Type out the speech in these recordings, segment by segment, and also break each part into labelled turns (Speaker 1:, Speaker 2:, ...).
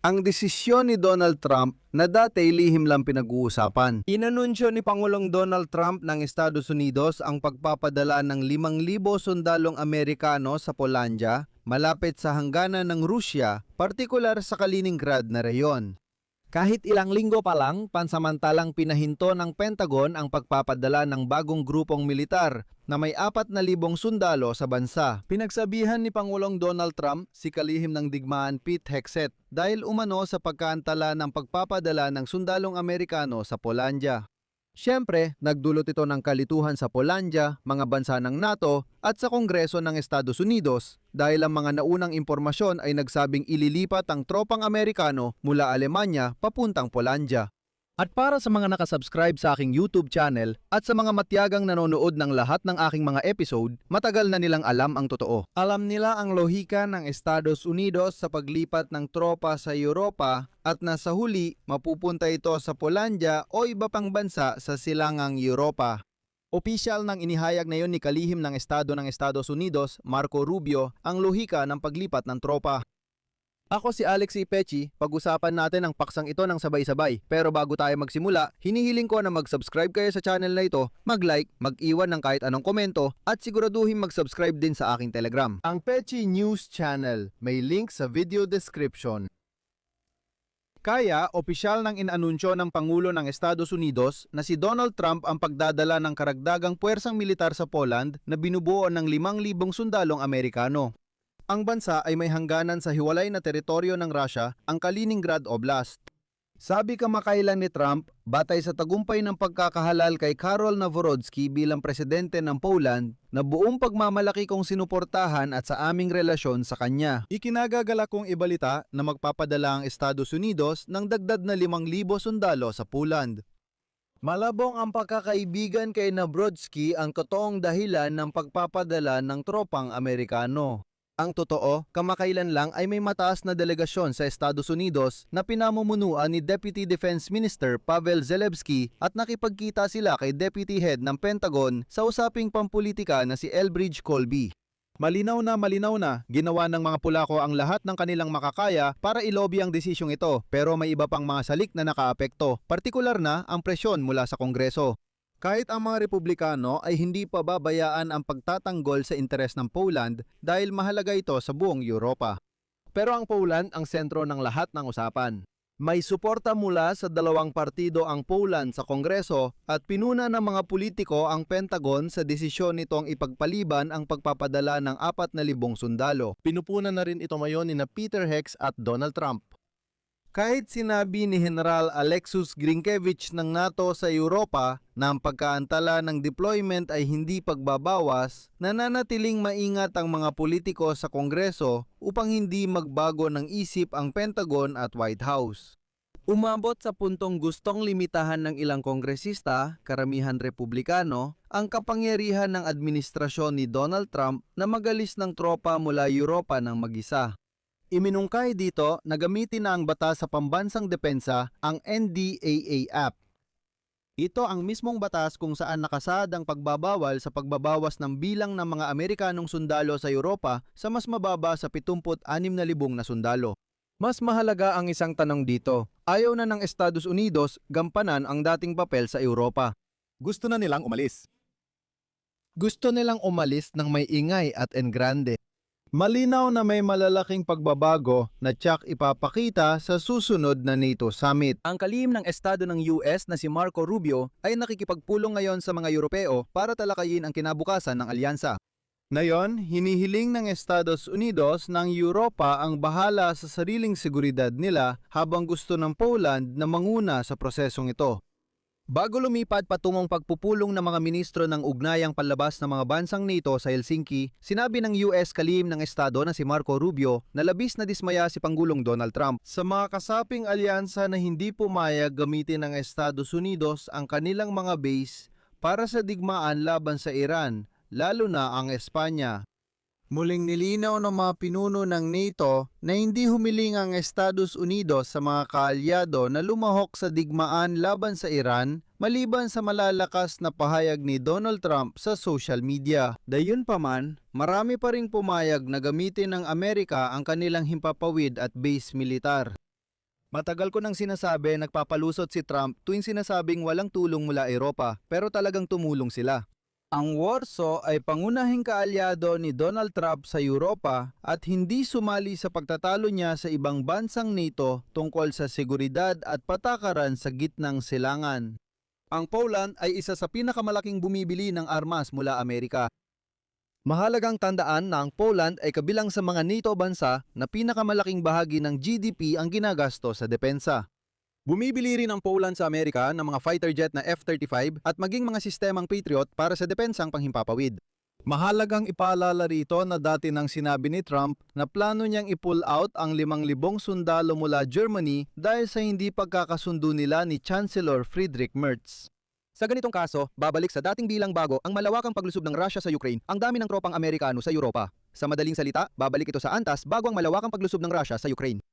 Speaker 1: ang desisyon ni Donald Trump na dati lihim lang pinag-uusapan. Inanunsyo ni Pangulong Donald Trump ng Estados Unidos ang pagpapadala ng 5,000 sundalong Amerikano sa Polandia, malapit sa hangganan ng Rusya, partikular sa Kaliningrad na reyon. Kahit ilang linggo pa lang, pansamantalang pinahinto ng Pentagon ang pagpapadala ng bagong grupong militar na may 4,000 sundalo sa bansa. Pinagsabihan ni Pangulong Donald Trump si kalihim ng digmaan Pete Hegseth dahil umano sa pagkaantala ng pagpapadala ng sundalong Amerikano sa Polandia. Siyempre, nagdulot ito ng kalituhan sa Polandia, mga bansa ng NATO at sa Kongreso ng Estados Unidos dahil ang mga naunang impormasyon ay nagsabing ililipat ang tropang Amerikano mula Alemanya papuntang Polandia. At para sa mga nakasubscribe sa aking YouTube channel at sa mga matiyagang nanonood ng lahat ng aking mga episode, matagal na nilang alam ang totoo. Alam nila ang lohika ng Estados Unidos sa paglipat ng tropa sa Europa at nasa huli, mapupunta ito sa Polandia o iba pang bansa sa silangang Europa. Opisyal nang inihayag na yon ni kalihim ng Estado ng Estados Unidos, Marco Rubio, ang lohika ng paglipat ng tropa. Ako si Alex Pechi, pag-usapan natin ang paksang ito ng sabay-sabay. Pero bago tayo magsimula, hinihiling ko na mag-subscribe kayo sa channel na ito, mag-like, mag-iwan ng kahit anong komento, at siguraduhin mag-subscribe din sa aking Telegram. Ang Pechi News Channel, may link sa video description. Kaya, opisyal nang inanunsyo ng Pangulo ng Estados Unidos na si Donald Trump ang pagdadala ng karagdagang puwersang militar sa Poland na binubuo ng 5,000 sundalong Amerikano. Ang bansa ay may hangganan sa hiwalay na teritoryo ng Russia, ang Kaliningrad Oblast. Sabi kamakailan ni Trump, batay sa tagumpay ng pagkakahalal kay Karol Nawrodzki bilang presidente ng Poland, na buong pagmamalaki kong sinuportahan at sa aming relasyon sa kanya. Ikinagagala kong ibalita na magpapadala ang Estados Unidos ng dagdag na 5,000 sundalo sa Poland. Malabong ang pagkakaibigan kay Nawrodzki ang totoong dahilan ng pagpapadala ng tropang Amerikano. Ang totoo, kamakailan lang ay may mataas na delegasyon sa Estados Unidos na pinamumunuan ni Deputy Defense Minister Pavel Zelensky at nakipagkita sila kay Deputy Head ng Pentagon sa usaping pampulitika na si Elbridge Colby. Malinaw na, ginawa ng mga Polako ang lahat ng kanilang makakaya para ilobi ang desisyong ito, pero may iba pang mga salik na nakaapekto, partikular na ang presyon mula sa Kongreso. Kahit ang mga Republikano ay hindi pa babayaan ang pagtatanggol sa interes ng Poland dahil mahalaga ito sa buong Europa. Pero ang Poland ang sentro ng lahat ng usapan. May suporta mula sa dalawang partido ang Poland sa Kongreso at pinuna ng mga politiko ang Pentagon sa desisyon nitong ipagpaliban ang pagpapadala ng 4,000 sundalo. Pinupunan na rin ito ngayon ni Peter Hegseth at Donald Trump. Kahit sinabi ni General Alexus Grinkevich ng NATO sa Europa na ang pagkaantala ng deployment ay hindi pagbabawas, nananatiling maingat ang mga politiko sa Kongreso upang hindi magbago ng isip ang Pentagon at White House. Umabot sa puntong gustong limitahan ng ilang kongresista, karamihan Republikano, ang kapangyarihan ng administrasyon ni Donald Trump na magalis ng tropa mula Europa ng mag-isa. Iminungkay dito na gamitin na ang batas sa pambansang depensa, ang NDAA Act. Ito ang mismong batas kung saan nakasaad ang pagbabawal sa pagbabawas ng bilang ng mga Amerikanong sundalo sa Europa sa mas mababa sa 76,000 na sundalo. Mas mahalaga ang isang tanong dito, ayaw na ng Estados Unidos gampanan ang dating papel sa Europa.
Speaker 2: Gusto na nilang umalis.
Speaker 1: Gusto nilang umalis ng may ingay at engrande. Malinaw na may malalaking pagbabago na tiyak ipapakita sa susunod na NATO Summit. Ang kalihim ng Estado ng US na si Marco Rubio ay nakikipagpulong ngayon sa mga Europeo para talakayin ang kinabukasan ng alyansa. Ngayon, hinihiling ng Estados Unidos ng Europa ang bahala sa sariling seguridad nila habang gusto ng Poland na manguna sa prosesong ito. Bago lumipad patungong pagpupulong ng mga ministro ng ugnayang panlabas ng mga bansang NATO sa Helsinki, sinabi ng US kalihim ng Estado na si Marco Rubio na labis na dismaya si Pangulong Donald Trump sa mga kasaping alyansa na hindi pumayag gamitin ng Estados Unidos ang kanilang mga base para sa digmaan laban sa Iran, lalo na ang Espanya. Muling nilinaw ng mga pinuno ng NATO na hindi humiling ang Estados Unidos sa mga kaalyado na lumahok sa digmaan laban sa Iran maliban sa malalakas na pahayag ni Donald Trump sa social media. Gayunpaman, marami pa ring pumayag na gamitin ng Amerika ang kanilang himpapawid at base militar. Matagal ko nang sinasabi nagpapalusot si Trump tuwing sinasabing walang tulong mula Europa, pero talagang tumulong sila. Ang Warsaw ay pangunahing kaalyado ni Donald Trump sa Europa at hindi sumali sa pagtatalo niya sa ibang bansang NATO tungkol sa seguridad at patakaran sa gitnang silangan. Ang Poland ay isa sa pinakamalaking bumibili ng armas mula Amerika. Mahalagang tandaan na ang Poland ay kabilang sa mga NATO bansa na pinakamalaking bahagi ng GDP ang ginagasto sa depensa. Bumibili rin ang Poland sa Amerika ng mga fighter jet na F-35 at maging mga sistemang Patriot para sa depensang panghimpapawid. Mahalagang ipaalala rito na dati nang sinabi ni Trump na plano niyang i-pull out ang 5,000 sundalo mula Germany dahil sa hindi pagkakasundo nila ni Chancellor Friedrich Merz. Sa ganitong kaso, babalik sa dating bilang bago ang malawakang paglusob ng Russia sa Ukraine ang dami ng tropang Amerikano sa Europa. Sa madaling salita, babalik ito sa antas bago ang malawakang paglusob ng Russia sa Ukraine.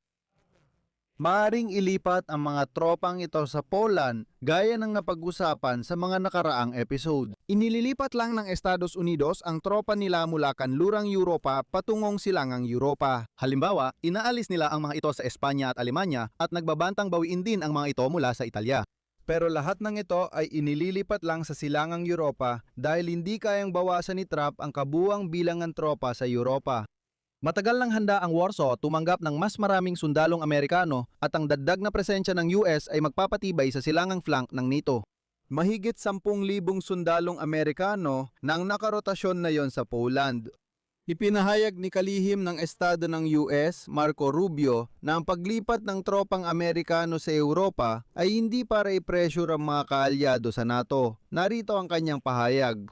Speaker 1: Maaring ilipat ang mga tropang ito sa Poland gaya ng napag-usapan sa mga nakaraang episode. Inililipat lang ng Estados Unidos ang tropa nila mula kanlurang Europa patungong silangang Europa. Halimbawa, inaalis nila ang mga ito sa Espanya at Alemanya at nagbabantang bawiin din ang mga ito mula sa Italia. Pero lahat ng ito ay inililipat lang sa silangang Europa dahil hindi kayang bawasan ni Trump ang kabuuang bilang ng tropa sa Europa. Matagal nang handa ang Warsaw tumanggap ng mas maraming sundalong Amerikano at ang dagdag na presensya ng US ay magpapatibay sa silangang flank ng NATO. Mahigit 10,000 sundalong Amerikano nang nakarotasyon na yon sa Poland. Ipinahayag ni kalihim ng Estado ng US, Marco Rubio, na ang paglipat ng tropang Amerikano sa Europa ay hindi para i-pressure ang mga kaalyado sa NATO. Narito ang kanyang pahayag.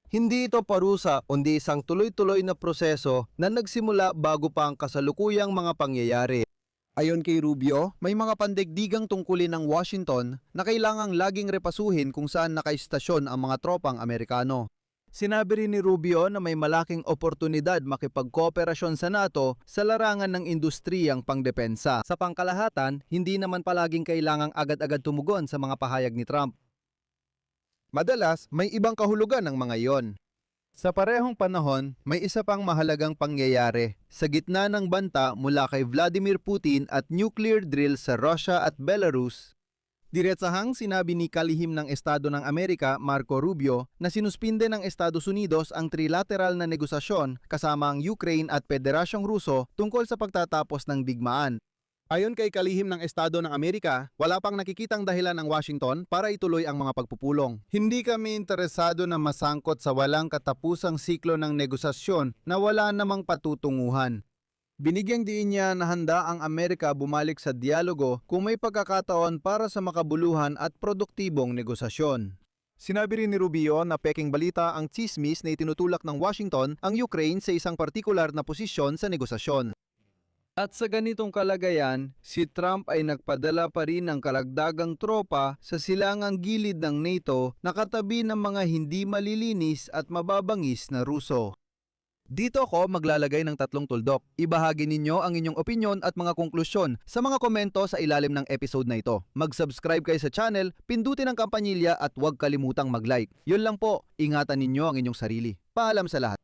Speaker 1: Hindi ito parusa kundi isang tuloy-tuloy na proseso na nagsimula bago pa ang kasalukuyang mga pangyayari. Ayon kay Rubio, may mga pandigdigang tungkulin ng Washington na kailangang laging repasuhin kung saan nakaistasyon ang mga tropang Amerikano. Sinabi rin ni Rubio na may malaking oportunidad makipagkooperasyon sa NATO sa larangan ng industriyang pangdepensa. Sa pangkalahatan, hindi naman palaging kailangang agad-agad tumugon sa mga pahayag ni Trump. Madalas, may ibang kahulugan ng mga iyon. Sa parehong panahon, may isa pang mahalagang pangyayari. Sa gitna ng banta mula kay Vladimir Putin at nuclear drill sa Russia at Belarus, diretsahang sinabi ni kalihim ng Estado ng Amerika, Marco Rubio, na sinuspinde ng Estados Unidos ang trilateral na negosasyon kasama ang Ukraine at Federasyong Ruso tungkol sa pagtatapos ng digmaan. Ayon kay kalihim ng Estado ng Amerika, wala pang nakikitang dahilan ng Washington para ituloy ang mga pagpupulong. Hindi kami interesado na masangkot sa walang katapusang siklo ng negosasyon na wala namang patutunguhan. Binigyang diin niya na handa ang Amerika bumalik sa dialogo kung may pagkakataon para sa makabuluhan at produktibong negosasyon. Sinabi rin ni Rubio na peking balita ang tsismis na itinutulak ng Washington ang Ukraine sa isang partikular na posisyon sa negosasyon. At sa ganitong kalagayan, si Trump ay nagpadala pa rin ng karagdagang tropa sa silangang gilid ng NATO na katabi ng mga hindi malilinis at mababangis na Ruso. Dito ako maglalagay ng 3 tuldok. Ibahagi ninyo ang inyong opinyon at mga konklusyon sa mga komento sa ilalim ng episode na ito. Mag-subscribe kayo sa channel, pindutin ang kampanilya at huwag kalimutang mag-like. Yun lang po, ingatan ninyo ang inyong sarili. Paalam sa lahat.